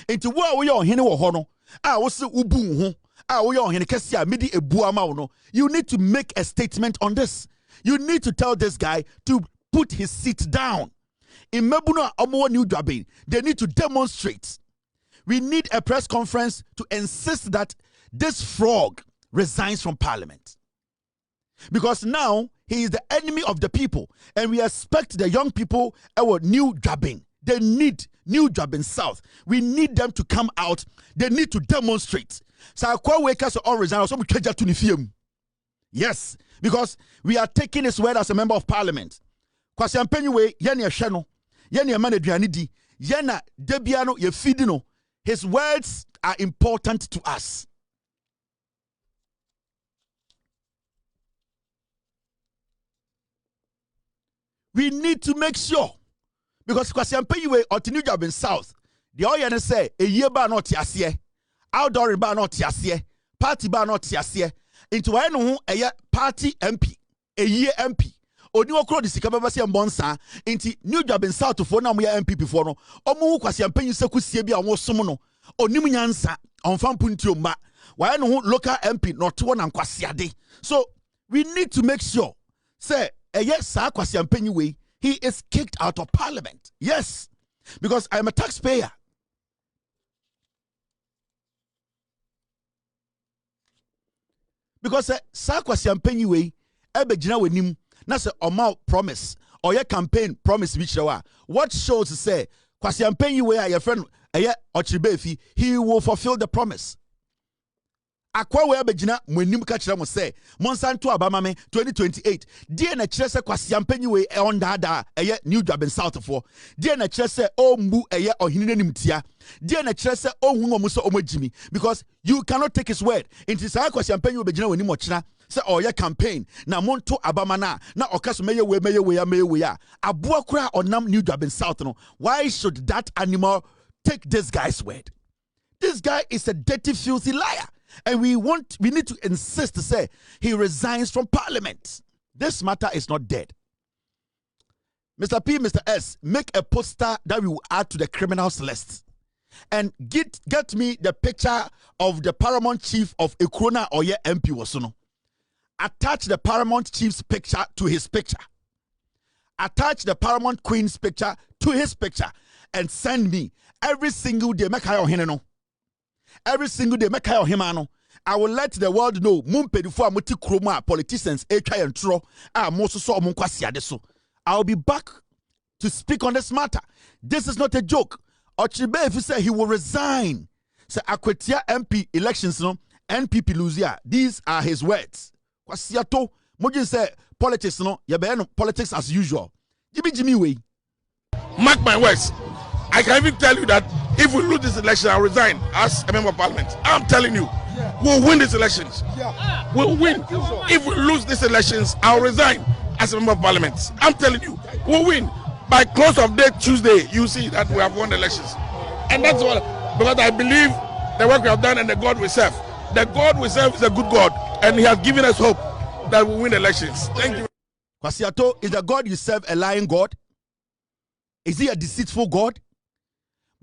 Into wo we on hene wo no wo se ubu ho wo on Henekese midi ebu ama no, you need to make a statement on this. You need to tell this guy to put his seat down. In Mebuno Omo New Juaben, they need to demonstrate. We need a press conference to insist that this frog resigns from parliament. Because now he is the enemy of the people, and we expect the young people our New Juaben. They need New Juaben South. We need them to come out. They need to demonstrate. So on resign. Yes, because we are taking his word as a member of parliament. His words are important to us. We need to make sure, because Kwasiampeyiwe or New Juaben South, the oil say a year bar not tiasie, outdoor bar not tiasie, party bar not tiasie, into a party MP, a year MP. Oni okro di sika baba se mbonsa enti New Juaben South fo na mo ya MP before no omo Kwasiampenyi sekusie bi a wo som no onim nyansa onfa mpuntio ma why no local MP not one and Kwasiade. So we need to make sure say yes sir Kwasiampenyi we he is kicked out of parliament. Yes, because I am a taxpayer. Because sir Kwasiampenyi we ebegina wenim na say omo promise or your campaign promise which what shows to say Kwasiampenyi we your friend Ochibefi, he will fulfill the promise. Akwa we abegina mwenim ka kire mo say monsanto abamame 2028 die na kire say Kwasiampenyi we on dada New Juaben South for die na kire say o mbu ohine nimtia die na kire say ohun omo so omagimi, because you cannot take his word into say Kwasiampenyi we begina wenim ochina say your campaign na monto abamana na okaso meye we ya aboa kura onam New Juaben South no. Why should that animal take this guy's word? This guy is a dirty, filthy liar, and we need to insist to say he resigns from parliament. This matter is not dead. Mr. P, Mr. S, make a poster that we will add to the criminals list, and get me the picture of the paramount chief of Ekrona Oye MP Wosono. Attach the paramount chief's picture to his picture. Attach the paramount queen's picture to his picture, and send me every single day. Make your hineno. Every single day, make your himano. I will let the world know. Mumpedifo amuti kroma politicians etwa and tro. Moso so omunkwasi adeso. I will be back to speak on this matter. This is not a joke. Ochibe if you say he will resign. Say Akwatia MP elections no NPP Luzia. These are his words. Kwasiato mojin say politics no yebe politics as usual. Jimmy way. Mark my words. I can even tell you that if we lose this election, I'll resign as a member of parliament. I'm telling you, we'll win these elections. We'll win. If we lose these elections, I'll resign as a member of parliament. I'm telling you, we'll win. By close of day Tuesday, you see that we have won the elections. And that's what, because I believe the work we have done and the God we serve. The God we serve is a good God, and he has given us hope that we'll win elections. Thank you. Kwasiato, is the God you serve a lying God? Is he a deceitful God?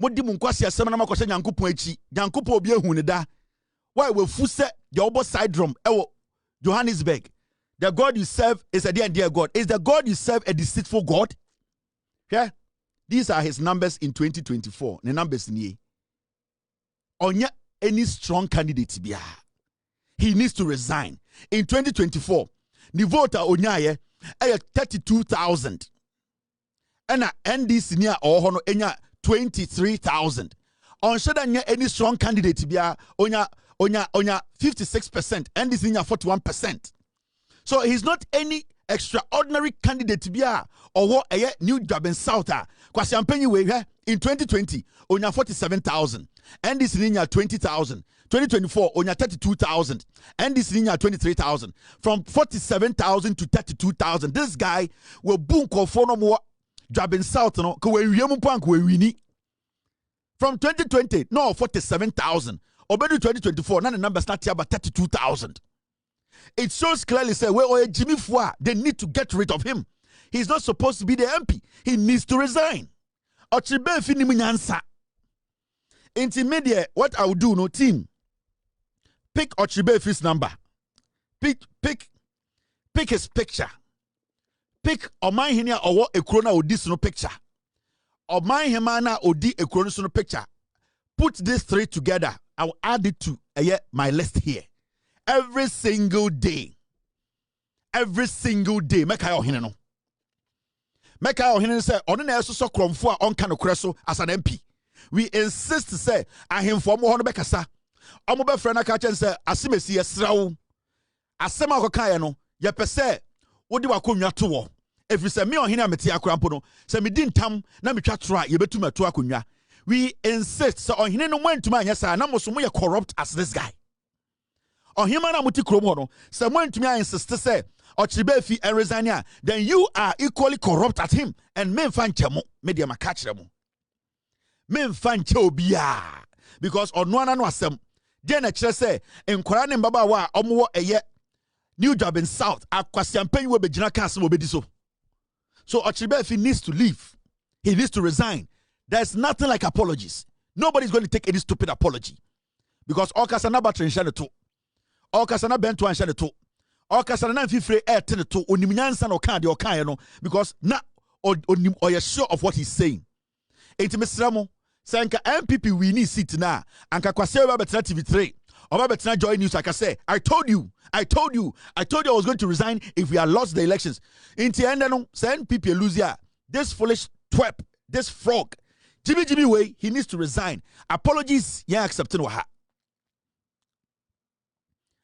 Modi munkwasi asema na makoshe nyankopon echi nyankopon obi ehun ne da why we fu se the obo side drum ewo Johannesburg. The God you serve is a dear God. Is the God you serve a deceitful God? Yeah, these are his numbers in 2024. The numbers in here. Onya any strong candidate biya. He needs to resign. In 2024, the voter Onyaye 32,000. And NDC near or hono enya 23,000. On should any strong candidate biya onya 56%. NDC near 41%. So he's not any extraordinary candidate biya or what a new job in South. Acheampong in 2020 onya 47,000. NDC ninya 20,000. 2024 onya 32,000. NDC ninya 23,000. From 47,000 to 32,000. This guy will boom for no more job in South no ko we wiemu pank we wini. From 2020 no 47,000. Obedu 2024 now the number start here about 32,000. It shows clearly say where Jimmy Fua they need to get rid of him. He's not supposed to be the MP. He needs to resign. Ochibe fini munyansa. Intermediate, what I will do, no team. Pick Ochibefi's number. Pick his picture. Pick Omai Hinia or what a corona or this no picture. Omai Hemana or di a corona no picture. Put these three together. I will add it to my list here. Every single day. Make I no. Make I say on an so cromfo on can creso as an MP. We insist to say I him for more bekasa. Omo be friend aka chen say asimesi yesrawo. Asema kokan no ye pese wodi wakonwa to wo. Every say me ohene ameti akrampo no say me din tam na me twa tro a ye betu mato akonwa. We insist so ohene no mwantuma anya sa na moso ye corrupt as this guy. Ohima na muti krom ho no say mwantuma insist say Ochibefi and Resign, then you are equally corrupt at him and men fan chemo media makachre mo. Men fan chobia because on one no asem then a chere say enkwara ne mbaba wa omo eye new job in South Acheampong we be gina kas mo be diso. So Ochibefi needs to leave. He needs to resign. There's nothing like apologies. Nobody's going to take any stupid apology because all kasana battery share the two. All kasana bento and share the two. All kasana na fifre air ten to onimnyansa no kan de okan no because na or you're sure of what he's saying. Intimesramo Sanka MPP we need seat na anka kwase ba betra TV3 or ba betra Joy News. Like I say, I told you I was going to resign if we had lost the elections. Inti enda no say MPP lose ya. This foolish twerp, this frog, Jimmy way, he needs to resign. Apologies, yeah, accepting waha.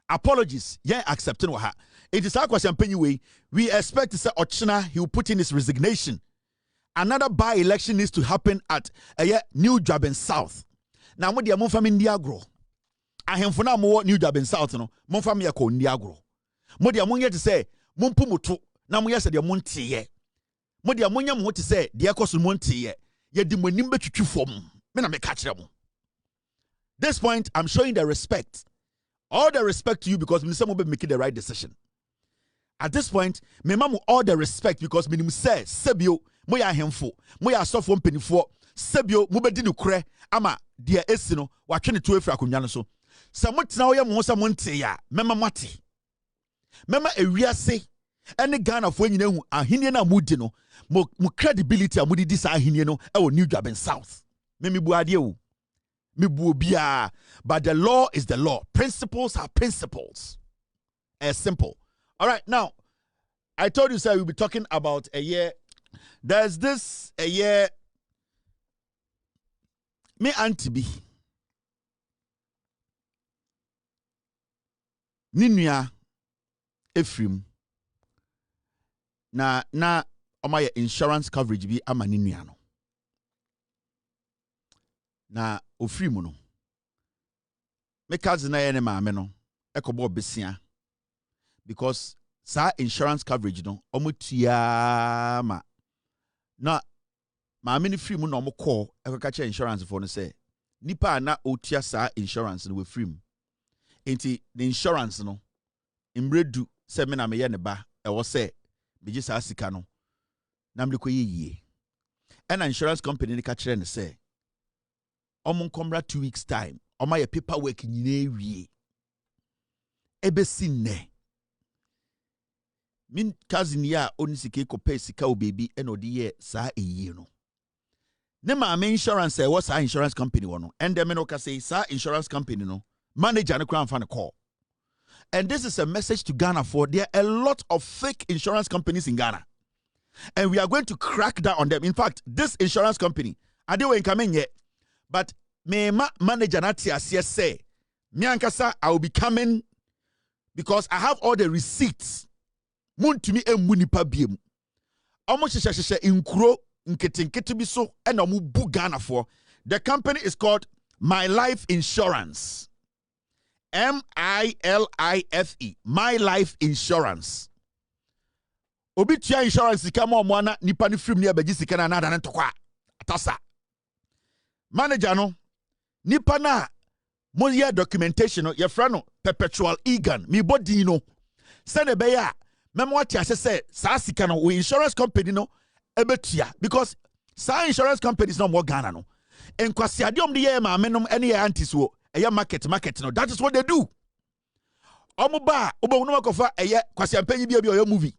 Apologies, yeah, accepting waha. It is Acheampong way. We expect to say Ochina, he will put in his resignation. Another by-election needs to happen at a new job in South. Now, what the monfam in Diagro? I have for now more new job in South. No, monfam ya ko Diagro. Modi amunya to say mumpumutu. Na munya said the monti ye. Modi amunya mo to say the ekosu monti ye. Ye di monimbe chuchu form. Me na me catch them. This point, I'm showing the respect. All the respect to you because Minister Mobe making the right decision. At this point, me mamu all the respect because me say sebio moya hemfo moya sofo mpenifo sebio mobedi no kure ama dia esi no watwe to efra akonwa no so samotena wo ye mo sa monte ya mema mate mema ewiase ene Ghana fo nyina hu ahenie na mudi no mo credibility amudi di sa ahenie no e wo new job in South me bu ade o me bu obia but the law is the law. Principles are principles. As simple. All right, now I told you sir we'll be talking about a year. There's this a year me auntie be Ninua Ephraim na my insurance coverage be ama Ninua no na Ephraim no me cousin na ye ne maame no ekobo besia because sa insurance coverage no omutia ma na maame ni free mu na omukọ ekaka insurance for no say nipa na otua sa insurance no we free mu enti the insurance no imredu se me na me ye ne ba e wo say beji sa sika no na mde koye yie and insurance company ni ka kire ne say omun komra 2 weeks time oma ye paperwork nyina ewie ebesi ne Min cousin ya onisike ko pay sika o baby eno di ye sa eyi no. Ne maame insurance e was insurance company wono. And them no ka say sa insurance company no. Manager no crown fan call. And this is a message to Ghana for there are a lot of fake insurance companies in Ghana. And we are going to crack down on them. In fact, this insurance company, I don't come in yet, but me manager natia say, me ankasa, I will be coming because I have all the receipts. Mun to me e munipa biem. Almost sheshe inkuro Nketiah biso and omu bu Ghana for. The company is called My Life Insurance. MILIFE. My Life Insurance. Obi tia insurance kama omwana nipa ni film ni abaji sika na nada ntokwa atasa manager no nipa na mo ye documentation no ye fra no perpetual egan mi body no send be ya memo ati ase say sa sika no we insurance company no ebetua because sa insurance companies no mo Ghana no enkwasi adom de ye ma menom ene ye antis wo eye market no that is what they do omuba obo no makofa eye kwasi ampanyi bia oyo movie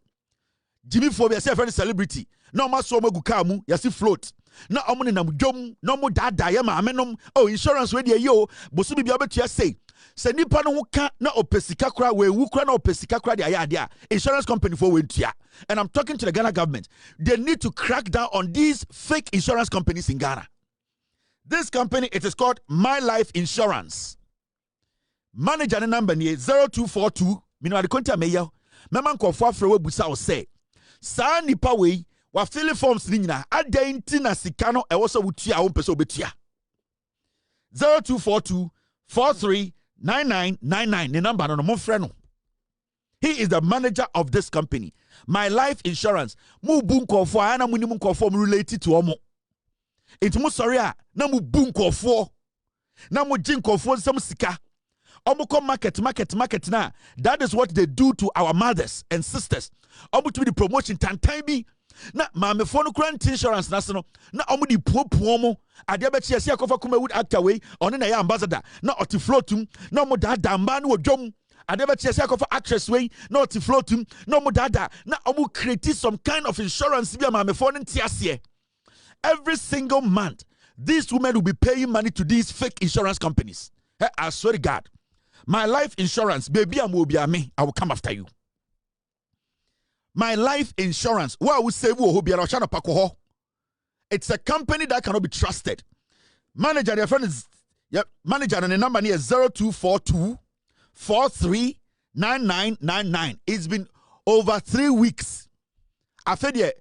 Jimmy Phobia say friend celebrity. No ma so magu car mu yasi float. Na omo ne nam dwom, no mo dada ye ma amenom. Oh insurance we dey yo, bosu bibia obetua say. Se nipa no ho ka na opesika kra we wu kra na opesika kra dey aya insurance company for we ntua. And I'm talking to the Ghana government. They need to crack down on these fake insurance companies in Ghana. This company, it is called My Life Insurance. Manager number ni 0242. Mino adikonta meya. Mema nkofo afre we busa o say. Sa nipa we wa fill forms ni nyina adanti na sika no e wo so wutua wo pese obetua 0242 439999 the number no mo frɛ no. He is the manager of this company My Life Insurance. Mu bu nkofo ana mu ni mu nkofo mu related to omo it mu sorry a na mu bu nkofo na mu gin nkofo nsam sika omo market na. That is what they do to our mothers and sisters. Omo to be the promotion tantan bi na maame fo no grant insurance na so no na omo di puopuo mo ade be chia sia kofa kuma wood actor we oni na ya ambassador na oti floatum na omo da mba na odwom ade be chia sia kofa actress we na oti floatum na omo da na omo create some kind of insurance bi maame fo no ntiase. Every single month these women will be paying money to these fake insurance companies. Hey, I swear to God. My Life Insurance, baby, I will come after you. My Life Insurance, it's a company that cannot be trusted. Manager, their friend is manager, and the number here is 0242 439999. It's been over 3 weeks. Afenyo,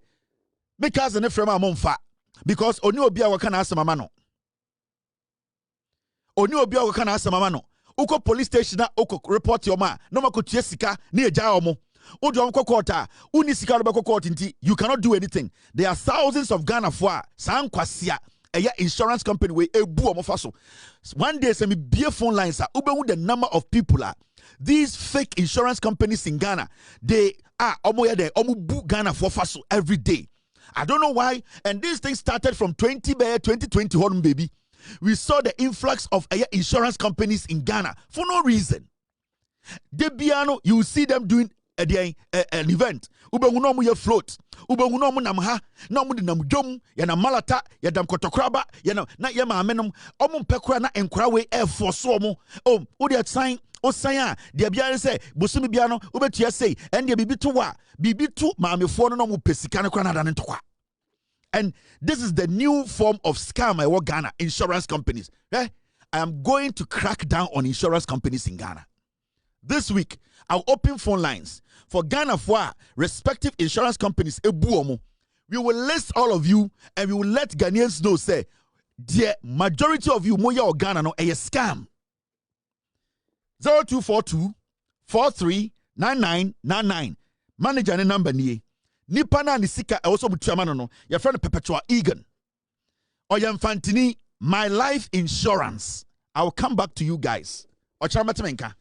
because the frame among fat because oni obia wakana asama no. Oni obia wakana asama no. Uko police station na uko report your man no makotua sika na eja omo odo onko court uni sika no court nti you cannot do anything. There are thousands of Ghana for san kwasia eya insurance company we ebu omo fa so one day some be phone lines are ubehu the number of people are these fake insurance companies in Ghana. They are omo ya de omo bu Ghana for fa so every day. I don't know why, and this thing started from 2020 home baby. We saw the influx of insurance companies in Ghana for no reason. Debiano, you see them doing an event. Ubengunomu ye float. Ubengunomu namha. Nomu di namjom. Yana malata. Yadam kotokraba. Yana na yama amenum. Omu pekura na enkurawe air force omu. Udi at sign. O saya. Debiano say. Busumi biano. Ubetu say. And ye bibitu wa. Bibitu maame fono no mu pesikane kwa na danentokwa. And this is the new form of scam I work Ghana insurance companies. I am going to crack down on insurance companies in Ghana. This week, I'll open phone lines for Ghana for respective insurance companies. We will list all of you and we will let Ghanaians know, say, the majority of you, Moya or Ghana, no, a scam. 0242 439999. Manager number ni. Nipa na ni sika also mutuamano no your friend perpetual egan oyamfantini My Life Insurance. I will come back to you guys. Ocharametemenka.